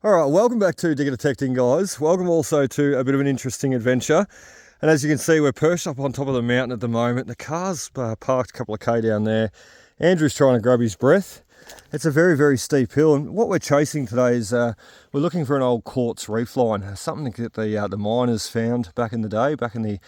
Alright, welcome back to Digger Detecting, guys. Welcome also to a bit of an interesting adventure. And as you can see, we're perched up on top of the mountain at the moment. The car's parked a couple of K down there. Andrew's trying to grab his breath. It's a very, very steep hill, and what we're chasing today is we're looking for an old quartz reef line, something that the miners found back in the day, back in the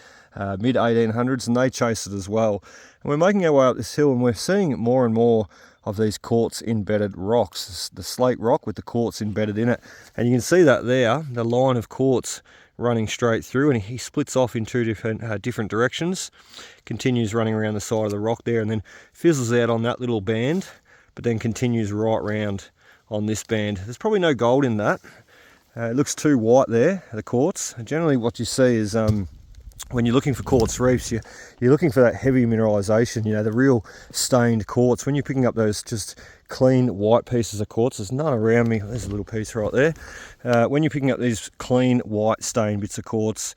mid 1800s, and they chased it as well. And we're making our way up this hill, and we're seeing more and more of these quartz embedded rocks, the slate rock with the quartz embedded in it. And you can see that there, the line of quartz running straight through, and he splits off in two different directions, continues running around the side of the rock there, and then fizzles out on that little band, but then continues right round on this band. There's probably no gold in that. It looks too white there, the quartz. And generally what you see is when you're looking for quartz reefs, you're looking for that heavy mineralization, you know, the real stained quartz. When you're picking up those just clean white pieces of quartz, there's none around me, there's a little piece right there. When you're picking up these clean white stained bits of quartz,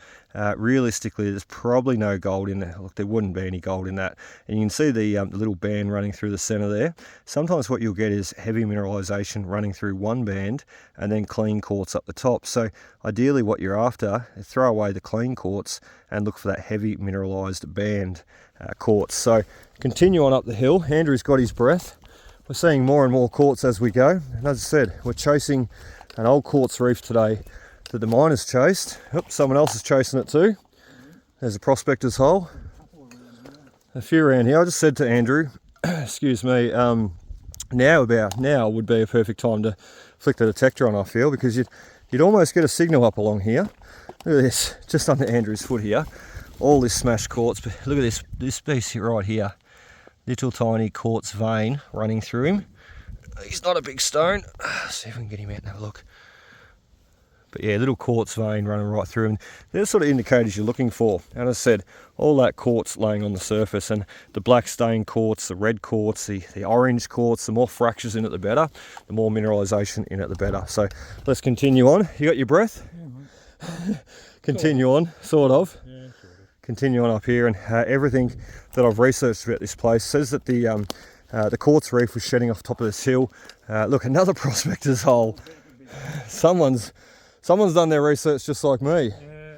realistically there's probably no gold in there. Look, there wouldn't be any gold in that. And you can see the little band running through the center there. Sometimes what you'll get is heavy mineralization running through one band and then clean quartz up the top. So ideally what you're after is throw away the clean quartz and look for that heavy mineralized band quartz. So continue on up the hill. Andrew's got his breath. We're seeing more and more quartz as we go. And as I said, we're chasing an old quartz reef today that the miners chased. Oops, someone else is chasing it too. There's a prospector's hole. A few around here. I just said to Andrew, excuse me, now would be a perfect time to flick the detector on, I feel, because you'd almost get a signal up along here. Look at this, just under Andrew's foot here. All this smashed quartz, but look at this piece here, right here. Little tiny quartz vein running through him. He's not a big stone. Let's see if we can get him out and have a look. But yeah, little quartz vein running right through him. They're the sort of indicators you're looking for. And as I said, all that quartz laying on the surface, and the black stained quartz, the red quartz, the orange quartz, the more fractures in it the better, the more mineralization in it the better. So let's continue on. You got your breath? Yeah, mate. Continue on, sort of. Yeah, sort of. Continue on up here, and everything that I've researched about this place says that the quartz reef was shedding off the top of this hill. Look, another prospector's hole. Someone's done their research just like me. Yeah.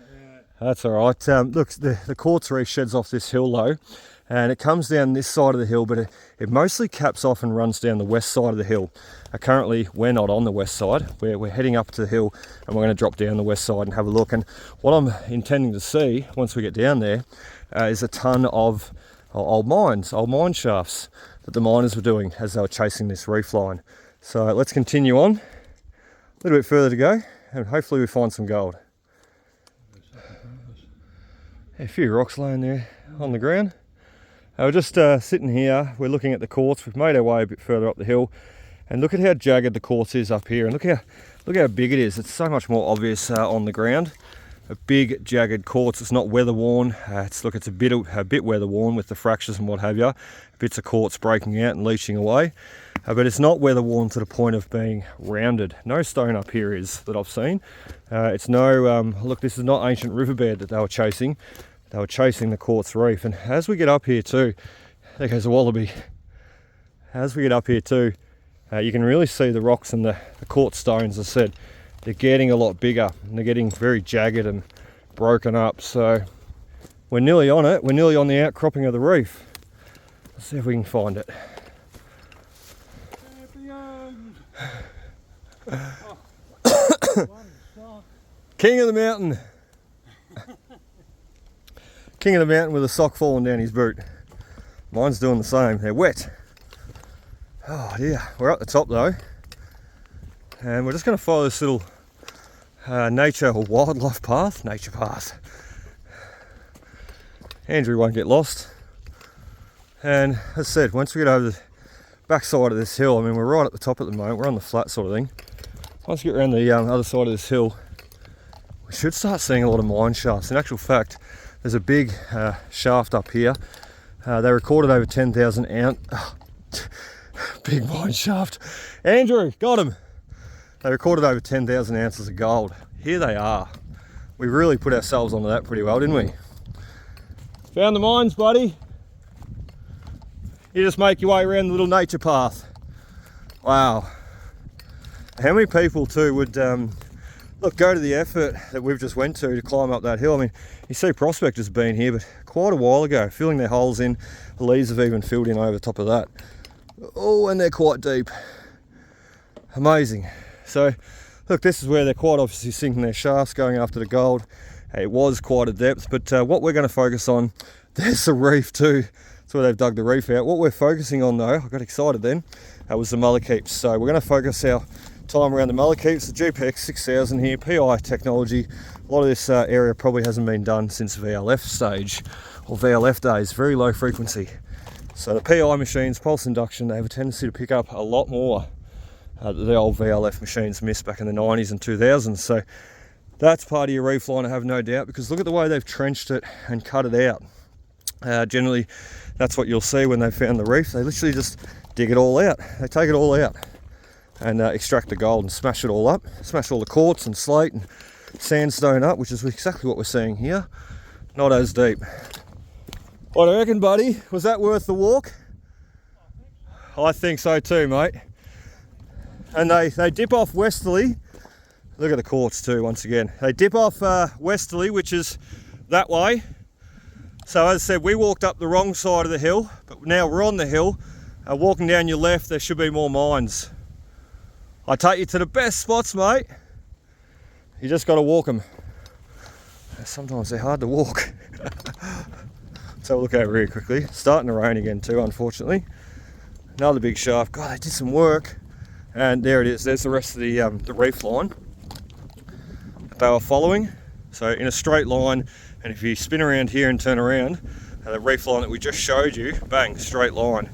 That's all right. Look, the quartz reef sheds off this hill low, and it comes down this side of the hill, but it mostly caps off and runs down the west side of the hill. Currently, we're not on the west side. We're heading up to the hill, and we're going to drop down the west side and have a look. And what I'm intending to see once we get down there is a ton of old mine shafts that the miners were doing as they were chasing this reef line. So let's continue on. A little bit further to go, and hopefully we find some gold. A few rocks laying there on the ground. We're just sitting here, we're looking at the quartz. We've made our way a bit further up the hill, and look at how jagged the quartz is up here, and look how big it is. It's so much more obvious on the ground. A big jagged quartz. It's not weather worn. It's a bit weather worn with the fractures and what have you. Bits of quartz breaking out and leaching away, but it's not weather worn to the point of being rounded. No stone up here is that I've seen. It's no look. This is not ancient riverbed that they were chasing. They were chasing the quartz reef. And as we get up here too, there goes a wallaby. As we get up here too, you can really see the rocks and the quartz stones. As I said, they're getting a lot bigger, and they're getting very jagged and broken up. So we're nearly on it. We're nearly on the outcropping of the reef. Let's see if we can find it. King of the mountain. King of the mountain with a sock falling down his boot. Mine's doing the same. They're wet. Oh dear. We're at the top though, and we're just going to follow this little nature or wildlife path. Nature path. Andrew won't get lost. And as I said, once we get over the back side of this hill, I mean, we're right at the top at the moment. We're on the flat sort of thing. Once we get around the other side of this hill, we should start seeing a lot of mine shafts. In actual fact, there's a big shaft up here. They recorded over 10,000 ounce. Big mine shaft. Andrew, got him. They recorded over 10,000 ounces of gold. Here they are. We really put ourselves onto that pretty well, didn't we? Found the mines, buddy. You just make your way around the little nature path. Wow. How many people too would look, go to the effort that we've just went to climb up that hill? I mean, you see prospectors been here, but quite a while ago, filling their holes in. The leaves have even filled in over the top of that. Oh, and they're quite deep. Amazing. So, look, this is where they're quite obviously sinking their shafts, going after the gold. It was quite a depth, but what we're going to focus on, there's the reef too. That's where they've dug the reef out. What we're focusing on though, I got excited then, was the mullikeeps. So we're going to focus our time around the mullikeeps, the GPX 6000 here, PI technology. A lot of this area probably hasn't been done since VLF stage, or VLF days, very low frequency. So the PI machines, pulse induction, they have a tendency to pick up a lot more the old VLF machines missed back in the 90s and 2000s. So that's part of your reef line, I have no doubt, because look at the way they've trenched it and cut it out. Generally, that's what you'll see when they found the reef. They literally just dig it all out. They take it all out and extract the gold and smash it all up. Smash all the quartz and slate and sandstone up, which is exactly what we're seeing here. Not as deep. What do you reckon, buddy? Was that worth the walk? I think so too, mate. And they dip off westerly. Look at the quartz too, once again. They dip off westerly, which is that way. So as I said, we walked up the wrong side of the hill, but now we're on the hill. Walking down your left, there should be more mines. I take you to the best spots, mate. You just got to walk them. Sometimes they're hard to walk. Let's have a look over here quickly. It's starting to rain again too, unfortunately. Another big shaft. God, they did some work. And there it is. There's the rest of the reef line that they were following. So in a straight line, and if you spin around here and turn around, the reef line that we just showed you, bang, straight line.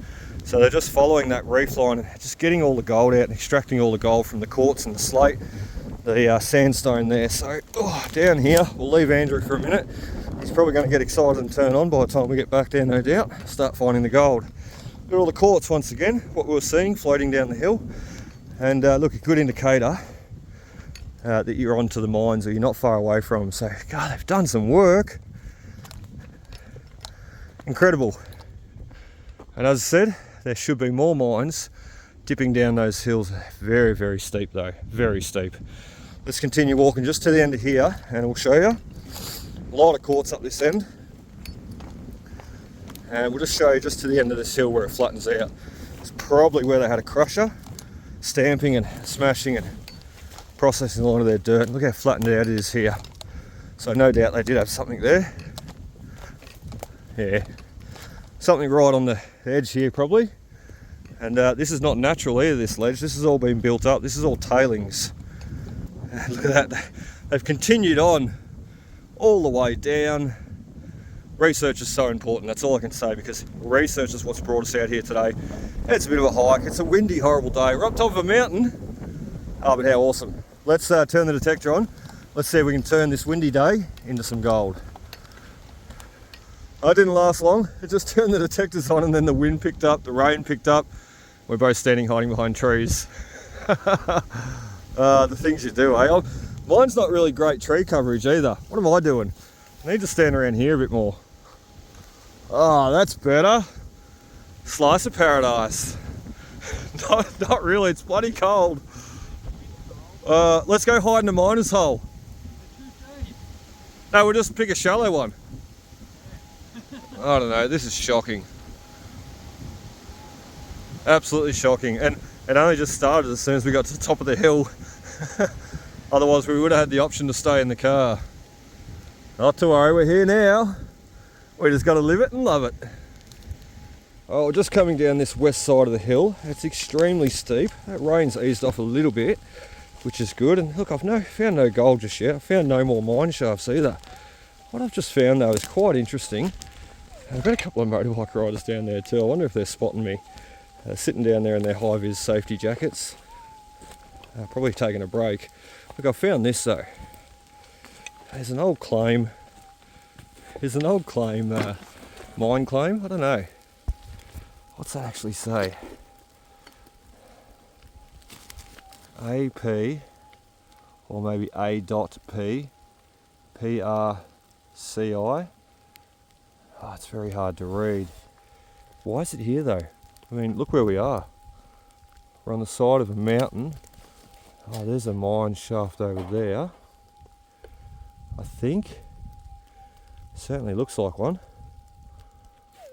So they're just following that reef line and just getting all the gold out and extracting all the gold from the quartz and the slate, the sandstone there. So down here, we'll leave Andrew for a minute. He's probably going to get excited and turn on by the time we get back there, no doubt. Start finding the gold. Look at all the quartz once again, what we were seeing floating down the hill. And look, a good indicator that you're onto the mines or you're not far away from them. So, God, they've done some work. Incredible. And as I said, there should be more mines dipping down those hills. Very, very steep though, very steep. Let's continue walking just to the end of here and we'll show you. A lot of quartz up this end. And we'll just show you just to the end of this hill where it flattens out. It's probably where they had a crusher, stamping and smashing and processing a lot of their dirt. Look how flattened out it is here. So no doubt they did have something there. Yeah, something right on the edge here probably. And this is not natural either, this ledge. This has all been built up. This is all tailings. And look at that. They've continued on all the way down. Research is so important, that's all I can say, because research is what's brought us out here today. It's a bit of a hike, it's a windy, horrible day. We're up top of a mountain. Oh, but how awesome. Let's turn the detector on. Let's see if we can turn this windy day into some gold. It didn't last long. It just turned the detectors on and then the wind picked up, the rain picked up. We're both standing hiding behind trees. The things you do, eh? Mine's not really great tree coverage either. What am I doing? I need to stand around here a bit more. Oh, that's better. Slice of paradise. Not really, it's bloody cold. Let's go hide in a miner's hole. No, we'll just pick a shallow one. I don't know, this is shocking. Absolutely shocking. And it only just started as soon as we got to the top of the hill. Otherwise we would have had the option to stay in the car. Not to worry, we're here now. We just got to live it and love it. Oh, we're just coming down this west side of the hill. It's extremely steep. That rain's eased off a little bit, which is good. And look, I've found no gold just yet. I've found no more mine shafts either. What I've just found though is quite interesting. I've got a couple of motorbike riders down there too. I wonder if they're spotting me. Sitting down there in their high-vis safety jackets. Probably taking a break. Look, I found this though. There's an old claim. There's an old claim, mine claim. I don't know. What's that actually say? AP, or maybe A.P, PRCI. Oh, it's very hard to read. Why is it here though? I mean, look where we are. We're on the side of a mountain. Oh, there's a mine shaft over there. I think. Certainly looks like one.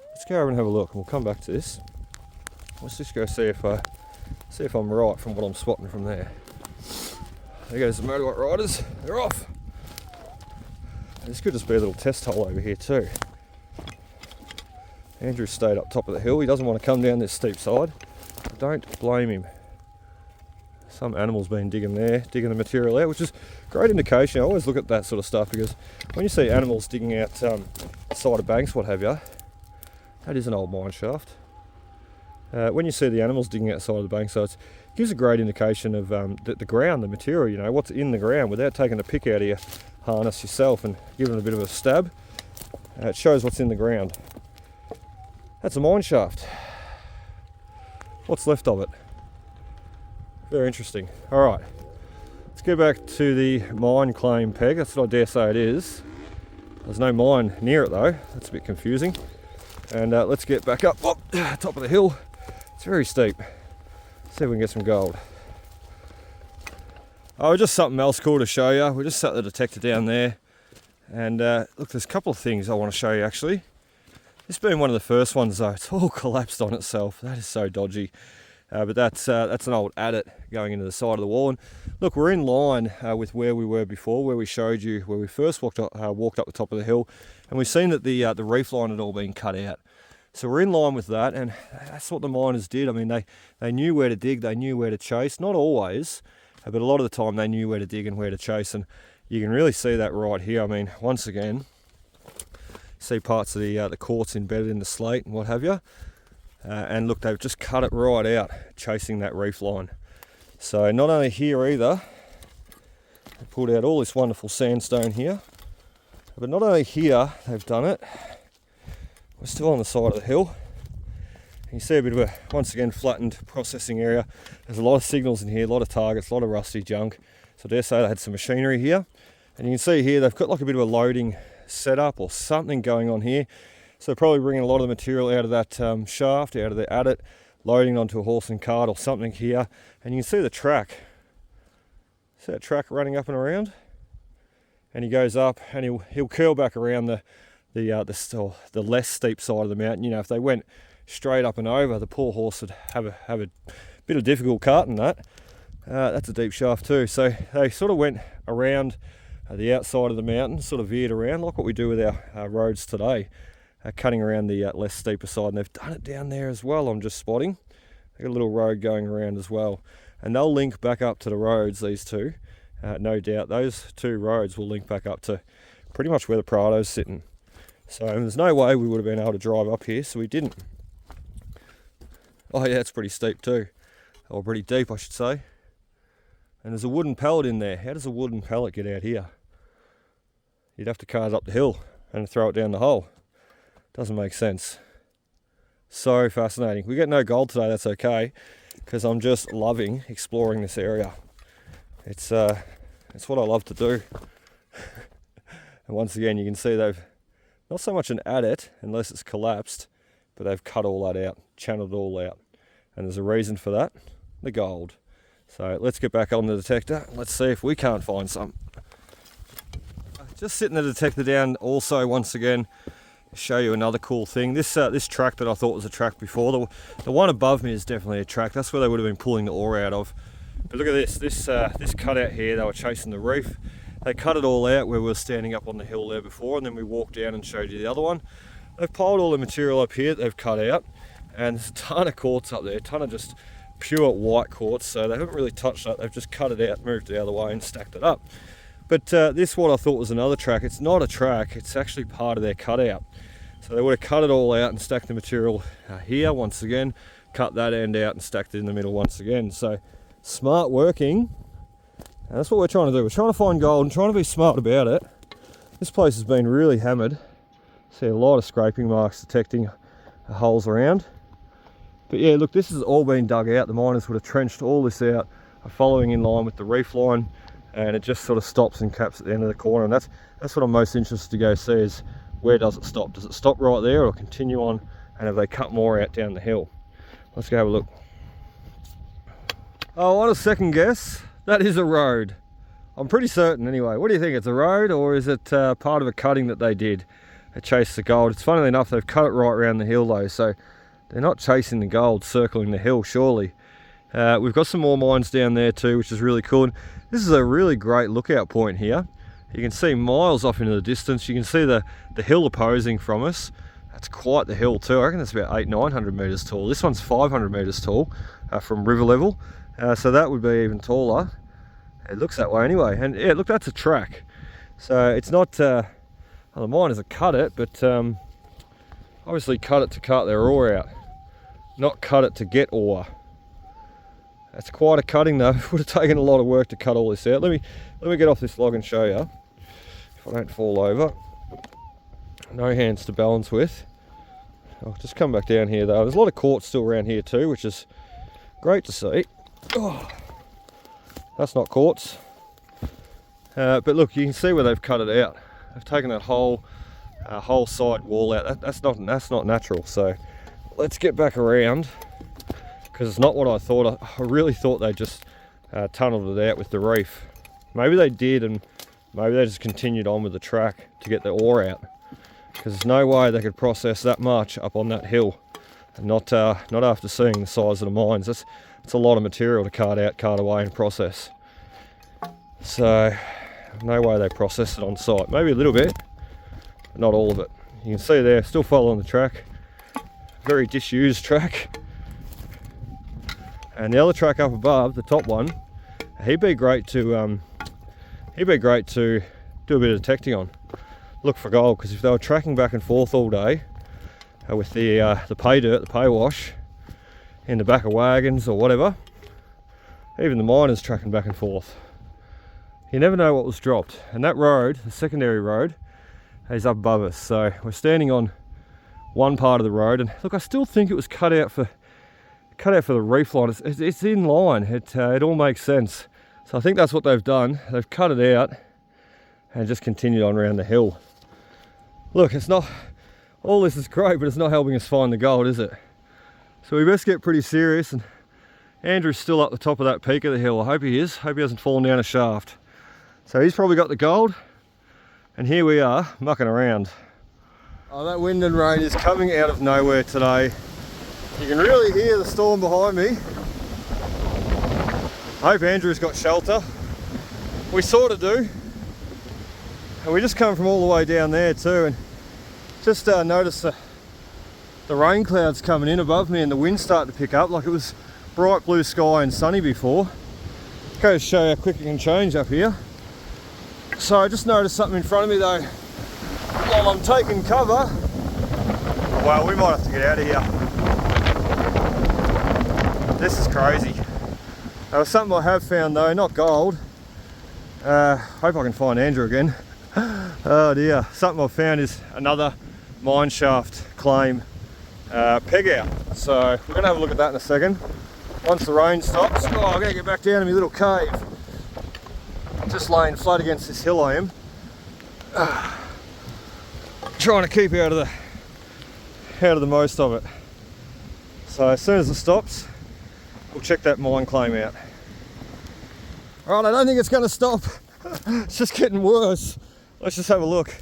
Let's go over and have a look and we'll come back to this. Let's just go see if I'm right from what I'm spotting from there. There goes the motorbike riders, they're off. This could just be a little test hole over here too. Andrew stayed up top of the hill, he doesn't want to come down this steep side. I don't blame him. Some animal's been digging there, digging the material out, which is a great indication. I always look at that sort of stuff because when you see animals digging out side of banks, what have you, that is an old mine shaft. When you see the animals digging outside of the bank, so it gives a great indication of the ground, the material, you know, what's in the ground without taking the pick out of your harness yourself and giving it a bit of a stab. It shows what's in the ground. That's a mine shaft. What's left of it? Very interesting. All right, let's go back to the mine claim peg. That's what I dare say it is. There's no mine near it though. That's a bit confusing. And let's get back up. Oh, top of the hill. It's very steep. See if we can get some gold. Oh, just something else cool to show you. We just set the detector down there. And look, there's a couple of things I want to show you actually. This being one of the first ones though, it's all collapsed on itself. That is so dodgy. But that's an old adit going into the side of the wall. And look, we're in line with where we were before, where we showed you where we first walked up the top of the hill. And we've seen that the reef line had all been cut out. So we're in line with that, and that's what the miners did. I mean, they knew where to dig, they knew where to chase. Not always, but a lot of the time they knew where to dig and where to chase. And you can really see that right here. I mean, once again, see parts of the quartz embedded in the slate and what have you. And look, they've just cut it right out, chasing that reef line. So not only here either, they pulled out all this wonderful sandstone here, but not only here they've done it, we're still on the side of the hill. You see a bit of a, once again, flattened processing area. There's a lot of signals in here, a lot of targets, a lot of rusty junk. So I dare say they had some machinery here. And you can see here, they've got like a bit of a loading setup or something going on here. So they're probably bringing a lot of the material out of that shaft, out of the adit, loading onto a horse and cart or something here. And you can see the track. See that track running up and around? And he goes up and he'll curl back around the less steep side of the mountain. You know, if they went straight up and over, the poor horse would have a bit of difficult carting that. That's a deep shaft too. So they sort of went around the outside of the mountain, sort of veered around like what we do with our roads today, cutting around the less steeper side. And they've done it down there as well, I'm just spotting. They've got a little road going around as well. And they'll link back up to the roads, these two. No doubt those two roads will link back up to pretty much where the Prado's sitting. So there's no way we would have been able to drive up here, so we didn't. Oh yeah, it's pretty steep too. Or pretty deep, I should say. And there's a wooden pallet in there. How does a wooden pallet get out here? You'd have to cart it up the hill and throw it down the hole. Doesn't make sense. So fascinating. We get no gold today, that's okay, because I'm just loving exploring this area. It's what I love to do. And once again, you can see they've not so much an adit, unless it's collapsed, but they've cut all that out, channeled it all out. And there's a reason for that, the gold. So let's get back on the detector. Let's see if we can't find some. Just sitting the detector down also, once again, show you another cool thing. This track that I thought was a track before, the one above me is definitely a track. That's where they would have been pulling the ore out of. But look at this cutout here, they were chasing the reef. They cut it all out where we were standing up on the hill there before, and then we walked down and showed you the other one. They've piled all the material up here that they've cut out, and there's a ton of quartz up there, a ton of just pure white quartz, so they haven't really touched that. They've just cut it out, moved it the other way and stacked it up. But this, what I thought was another track, it's not a track, it's actually part of their cutout. So they would have cut it all out and stacked the material here once again, cut that end out and stacked it in the middle once again. So smart working, and that's what we're trying to do. We're trying to find gold and trying to be smart about it. This place has been really hammered. See a lot of scraping marks detecting holes around. But yeah, look, this has all been dug out. The miners would have trenched all this out, following in line with the reef line, and it just sort of stops and caps at the end of the corner. And that's what I'm most interested to go see, is where does it stop? Does it stop right there or continue on, and have they cut more out down the hill? Let's go have a look. Oh, what a second guess. That is a road. I'm pretty certain anyway. What do you think? It's a road, or is it part of a cutting that they did? They chased the gold. It's funnily enough, they've cut it right around the hill though, so they're not chasing the gold, circling the hill, surely. We've got some more mines down there too, which is really cool. And this is a really great lookout point here. You can see miles off into the distance. You can see the hill opposing from us. That's quite the hill too. I reckon it's about 800-900 meters tall. This one's 500 meters tall from river level. So that would be even taller. It looks that way anyway. And yeah, look, that's a track. So it's not, well, the miners have cut it, but obviously cut it to cut their ore out, not cut it to get ore. That's quite a cutting though. It would have taken a lot of work to cut all this out. Let me get off this log and show you, if I don't fall over. No hands to balance with. I'll just come back down here though. There's a lot of quartz still around here too, which is great to see. Oh, that's not quartz. But look, you can see where they've cut it out. They've taken that whole side wall out. That's not natural. So let's get back around, because it's not what I thought. I really thought they just tunneled it out with the reef. Maybe they did, and maybe they just continued on with the track to get the ore out, because there's no way they could process that much up on that hill, and not after seeing the size of the mines. That's a lot of material to cart out, cart away and process. So no way they processed it on site. Maybe a little bit, but not all of it. You can see there, still following the track. Very disused track. And the other track up above, the top one, he'd be great to do a bit of detecting on. Look for gold, because if they were tracking back and forth all day with the pay dirt, the pay wash in the back of wagons or whatever, even the miners tracking back and forth, you never know what was dropped. And that road, the secondary road, is up above us. So we're standing on one part of the road, and look, I still think it was cut out for the reef line. It's in line. It all makes sense. So I think that's what they've done. They've cut it out and just continued on around the hill. Look, it's not, all this is great, but it's not helping us find the gold, is it? So we best get pretty serious. And Andrew's still up the top of that peak of the hill. I hope he is. Hope he hasn't fallen down a shaft. So he's probably got the gold. And here we are, mucking around. Oh, that wind and rain is coming out of nowhere today. You can really hear the storm behind me. I hope Andrew's got shelter. We sort of do. And we just come from all the way down there too, and just noticed the rain clouds coming in above me and the wind starting to pick up. Like it was bright blue sky and sunny before. Goes to show how quick it can change up here. So I just noticed something in front of me though. While I'm taking cover, well, we might have to get out of here. This is crazy. There was something I have found though, not gold. Hope I can find Andrew again. Oh dear, something I've found is another mine shaft claim peg out. So we're gonna have a look at that in a second. Once the rain stops. Oh, I'm gonna get back down to my little cave. Just laying flat against this hill I am. Trying to keep out of the most of it. So as soon as it stops, we'll check that mine claim out. Alright, I don't think it's going to stop. It's just getting worse. Let's just have a look,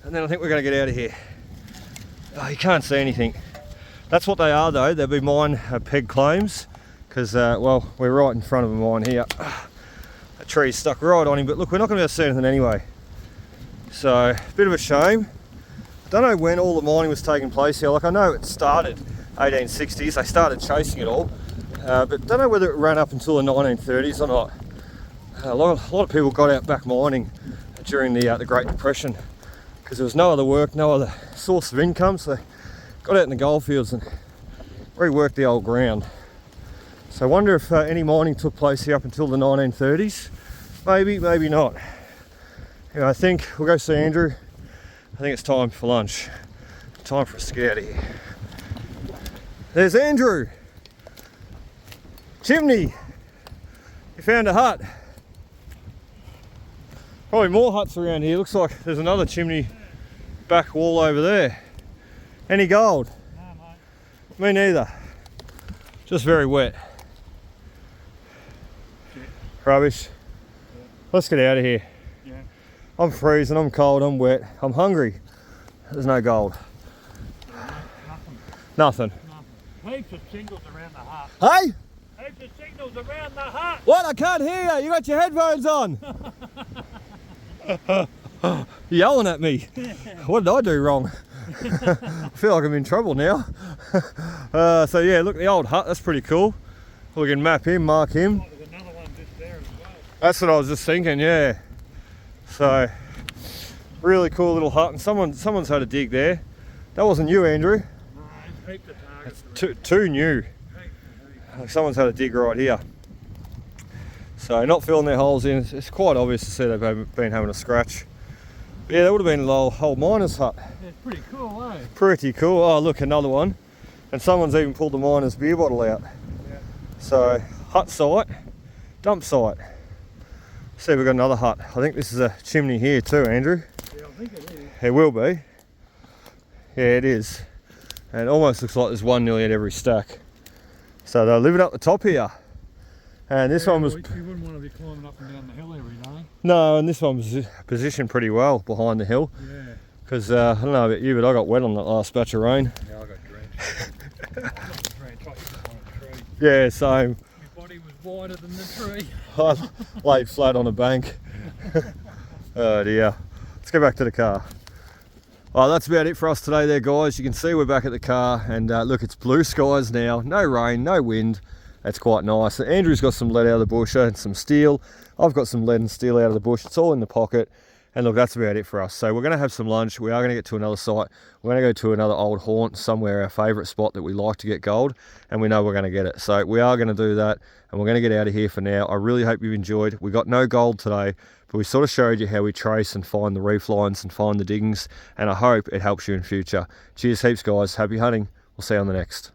and then I think we're going to get out of here. Oh, you can't see anything. That's what they are though. They'll be mine peg claims, because well, we're right in front of a mine here. A tree's stuck right on him, but look, we're not going to be able to see anything anyway. So, a bit of a shame. I don't know when all the mining was taking place here. Like, I know it started 1860s, they started chasing it all, but don't know whether it ran up until the 1930s or not. A lot of people got out back mining during the Great Depression, because there was no other work, no other source of income, so they got out in the gold fields and reworked the old ground. So I wonder if any mining took place here up until the 1930s. Maybe, maybe not. Anyway, I think we'll go see Andrew. I think it's time for lunch. Time for us to get out of here. There's Andrew. Chimney. You found a hut. Probably more huts around here. Looks like there's another chimney back wall over there. Any gold? No, mate. Me neither. Just very wet. Rubbish. Let's get out of here. Yeah. I'm freezing, I'm cold, I'm wet, I'm hungry. There's no gold. Nothing. Heaps of signals around the hut. Hey? Heaps of signals around the hut. What? I can't hear you. You got your headphones on. You're yelling at me. What did I do wrong? I feel like I'm in trouble now. So yeah, look, the old hut, that's pretty cool. We can map him, mark him. Oh, there's another one just there as well. That's what I was just thinking, yeah. So, really cool little hut, and someone's had a dig there. That wasn't you, Andrew. No, it's heaps of targets. Too new. Someone's had a dig right here. So not filling their holes in. It's quite obvious to see they've been having a scratch. But yeah, that would have been a whole miner's hut. Yeah, it's pretty cool, eh? Pretty cool. Oh look, another one. And someone's even pulled the miner's beer bottle out. Yeah. So hut site, dump site. See, we've got another hut. I think this is a chimney here too, Andrew. Yeah, I think it is. It will be. Yeah, it is. And it almost looks like there's one nearly at every stack. So they're living up the top here. And this one was... You wouldn't want to be climbing up and down the hill every day. No, and this one was positioned pretty well behind the hill. Yeah. Because, I don't know about you, but I got wet on that last batch of rain. Yeah, I got drenched. I got drenched. I hit behind a tree. Yeah, same. My body was wider than the tree. I laid flat on a bank. Oh dear. Let's go back to the car. Oh, that's about it for us today there, guys. You can see we're back at the car, and look, it's blue skies now. No rain, no wind. That's quite nice. Andrew's got some lead out of the bush and some steel. I've got some lead and steel out of the bush. It's all in the pocket. And look, that's about it for us. So we're going to have some lunch. We are going to get to another site. We're going to go to another old haunt, somewhere our favourite spot that we like to get gold, and we know we're going to get it. So we are going to do that, and we're going to get out of here for now. I really hope you've enjoyed. We got no gold today, but we sort of showed you how we trace and find the reef lines and find the diggings, and I hope it helps you in future. Cheers heaps, guys. Happy hunting. We'll see you on the next.